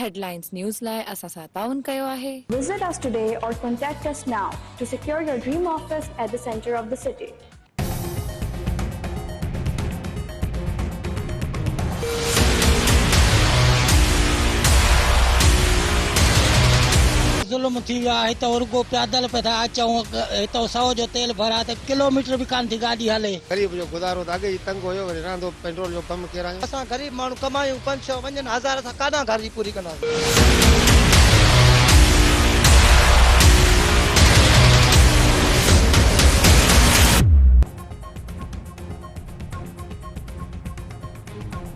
Headlines news लाइ असां सां ताउन कयो आहे। Visit us today or contact us now to secure your dream office at the center of the city. जुल्म थी विया हिते रुगो पैदल पे था अचूं हिते 100 जो तेल भरा त किलोमीटर भी कान थी गाड़ी हले। गरीब जो गुज़ारो त अॻे ई तंग हुयो वरी रहंदो पेट्रोल जो कमु केरायूं। असां गरीब माण्हू कमायूं 500 वञनि हज़ार सां काॾां घर जी पूरी कंदासीं।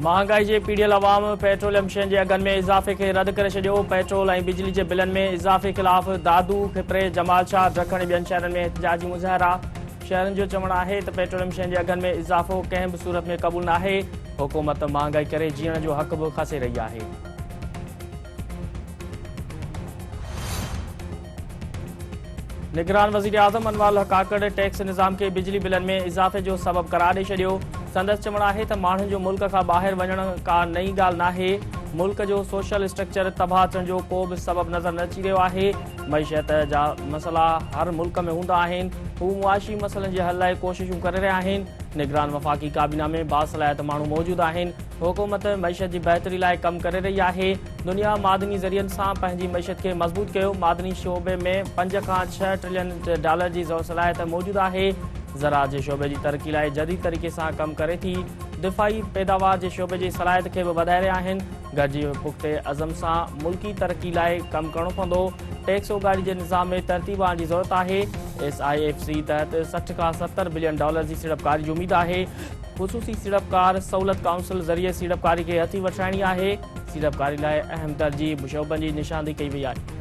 महंगाई जे पीड़ियल अवाम पेट्रोलियम शयुनि जे अघनि में इज़ाफ़े खे रद्द करे छॾियो। पेट्रोल ऐं बिजली जे बिलनि में इज़ाफ़े ख़िलाफ़ दादू खिपरे जमाल शाह ॾखण ॿियनि शहरनि में एहतिजाजी मुज़ाहिरा। शहरनि जो चवणु आहे त पेट्रोलियम शयुनि जे अघनि में इज़ाफ़ो कंहिं बि सूरत में क़बूल न आहे। हुकूमत महांगाई करे जीअण जो हक़ बि खसे रही आहे। निगरान वज़ीर आज़म अनवर काकड़ टैक्स निज़ाम खे बिजली बिलनि में इज़ाफ़े जो सबबु करार ॾेई छॾियो। संदसि चवणु आहे त माण्हुनि जो मुल्क खां ॿाहिरि वञण का नई ॻाल्हि नाहे। मुल्क जो सोशल स्ट्रक्चर तबाह थियण जो को बि सबबु नज़र न अची रहियो आहे। मईशत जा मसइला हर मुल्क में हूंदा आहिनि। हू मुआशी मसइलनि जे हल लाइ कोशिशूं करे रहिया आहिनि। निगरान वफ़ाक़ी काबीना में बासलाहियत माण्हू मौजूदु आहिनि। हुकूमत मईशत जी बहितरी लाइ कमु करे रही आहे। दुनिया मादनी ज़रियनि सां पंहिंजी मईशत खे मज़बूत कयो। मादनी शोबे में 5 खां 6 ट्रिलियन डॉलर जी सलाहियत मौजूदु आहे। ज़राअत जे शोबे जी तरक़ी लाइ जदीद तरीक़े सां कमु करे थी। दिफ़ाई पैदावार जे शोबे जी सलाहियत खे बि वधाए रहिया आहिनि। गॾिजी पुख़्ते अज़म सां मुल्की तरक़ी लाइ कमु करणो पवंदो। टैक्स उगारी जे निज़ाम में तरतीब आणण जी ज़रूरत आहे। SIFC तहत 60 खां 70 बिलियन डॉलर जी सीड़पकारी जी उमेद आहे। ख़ुसूसी सीड़पकार सहूलत काउंसिल ज़रिए सीड़पकारी खे हथी वठाइणी आहे। सीड़पकारी लाइ अहम तरजीह शोबनि जी निशानदी कई वई आहे।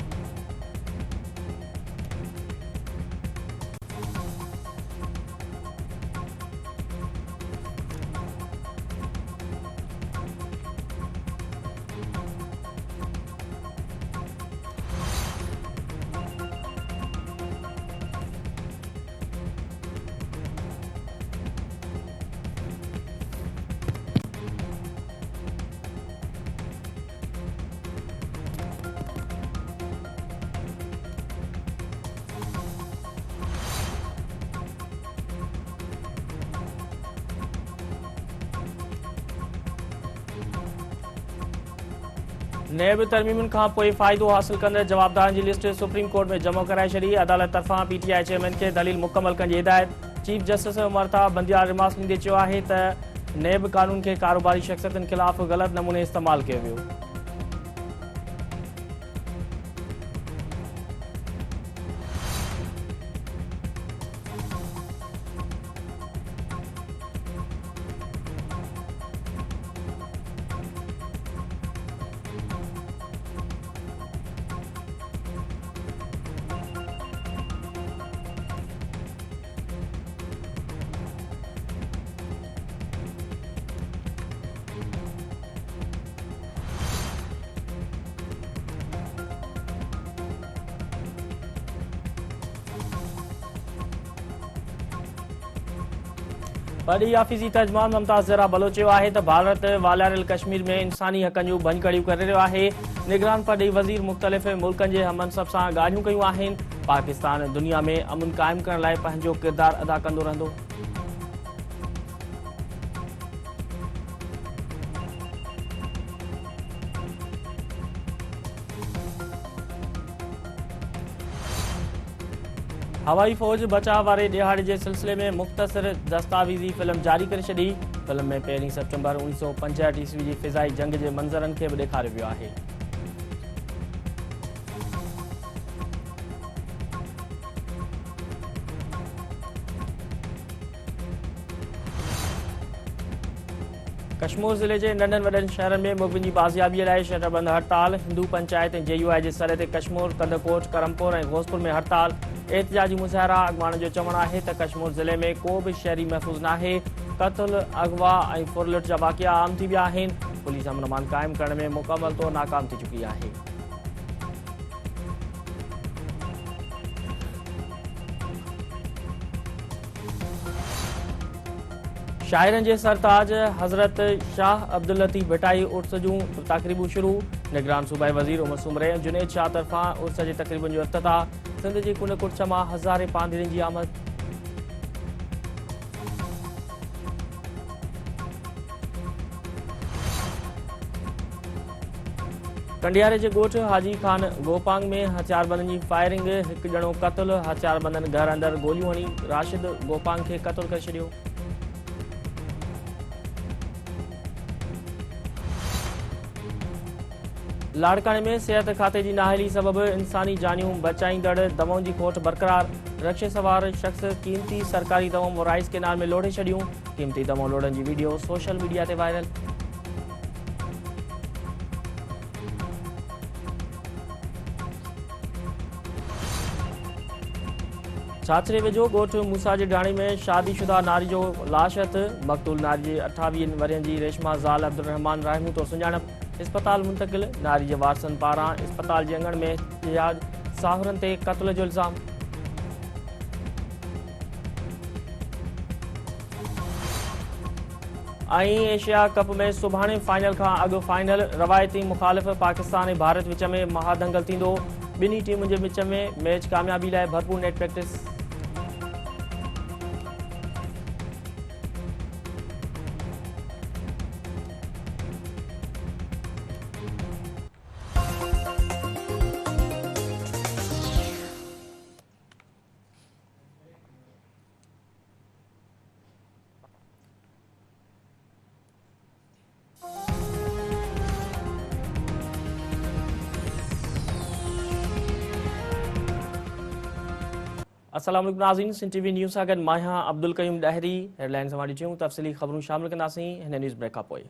नैब तरमीमुनि खां पोइ फ़ाइदो हासिल कंदड़ जवाबदारनि जी लिस्ट सुप्रीम कोर्ट में जमा कराए छॾी। अदालत तरफ़ां PTI चेयरमैन खे दलील मुकमल करण जी हिदायत। चीफ जस्टिस मर्ता बंदियाल रिमास ॾींदे चयो आहे त नैब कानून खे कारोबारी शख़्सियतनि ख़िलाफ़ ग़लति नमूने इस्तेमालु कयो वियो। वॾी आफ़ीसी तर्जुमान मुमताज़ ज़रा बलोच चयो आहे त भारत वालियारियल कश्मीर में इंसानी हक़नि जूं भञकड़ियूं करे रहियो आहे। निगरान परॾेही वज़ीर मुख़्तलिफ़ मुल्कनि जे हममनसब सां ॻाल्हियूं कयूं आहिनि। पाकिस्तान दुनिया में अमन क़ाइमु करण लाइ पंहिंजो किरदारु अदा कंदो रहंदो। हवाई फ़ौज बचाव वारे ॾिहाड़े जे सिलसिले में मुख़्तसिर दस्तावेज़ी फ़िल्म जारी करे छॾी। फ़िल्म में 1 सेप्टेम्बर 1965 ईस्वी जी फ़िज़ाई जंग जे मंज़रनि खे बि ॾेखारियो वियो आहे। कश्मीर ज़िले जे नंढनि वॾनि शहरनि में मुबीन जी बाज़ियाबीअ लाइ शटरबंद हड़ताल। हिंदू पंचायत ऐं JUI जे सर ते कश्मीर, कंदकोट, करमपुर ऐं घोसपुर में हड़ताल। एहतिजाजी मुज़ाहिरा। अॻवाननि जो चवणु आहे त कश्मीर ज़िले में को बि शहरी महफ़ूज़ नाहे। क़त्ल, अगवा ऐं फुरलुट जा वाक़िया आम थी विया आहिनि। पुलिस अमन क़ाइमु करण में मुकमल तौरु नाकाम थी चुकी आहे। शाइरनि जे सरताज हज़रत शाह अब्दुल लतीफ़ भटाई उर्स जूं तक़रीबूं शुरू। निगरान सूबाई वज़ीर उमर सुमरे जुनेद शाह तरफ़ां उर्स जे तक़रीबुनि जो इफ़्तिताह। सिंध जी कुन कुर्छ मां हज़ारे पांधीरनि जी आमद। कंडियारे जे ॻोठ हाजी खान गोपांग में हथियारबंदनि जी फायरिंग। हिकु ॼणो क़तलु। हथियारबंदनि घर अंदरि गोलियूं हणी राशिद गोपांग खे क़तलु करे छॾियो। लाड़काने में सिहत खाते जी नाअहली सबबि इंसानी जानियूं बचाईंदड़ दवाउनि जी खोट बरक़रार। रक्शे सवार शख़्स क़ीमती सरकारी दवाऊं मोराइस केनाल में लोढ़े छॾियूं। क़ीमती दवाऊं लोढ़नि जी वीडियो सोशल मीडिया ते वायरल। छाछरे वेझो ॻोठ मूसा जे ढाणी में शादीशुदा नारी जो लाश हथ। मक़तूल नारी जे 28 वरियनि जी रेशमा ज़ाल अब्दुल रहमान राहिमू तौरु सुञाणप। इस्पताल मुंतक़िल। नारी जे वारसनि पारां इस्पताल जे अङण में एहतिजाज। साहुरनि ते क़त्ल जो इल्ज़ाम। एशिया कप में सुभाणे फाइनल खां अॻु फाइनल। रवायती मुख़ालिफ़ पाकिस्तान ऐं भारत विच में महादंगल थींदो। ॿिन्ही टीमुनि जे विच में मैच कामयाबी लाइ भरपूर नेट प्रैक्टिस। अस्सलाम वालेकुम नाज़रीन, सिंध टीवी न्यूज़ सां गॾु मां आहियां अब्दुल कयूम ॾाहिरी। हेडलाइन सां ॾिठियूं तफ़सीली ख़बरूं शामिल कंदासीं हिन न्यूज़ ब्रेक खां पोइ।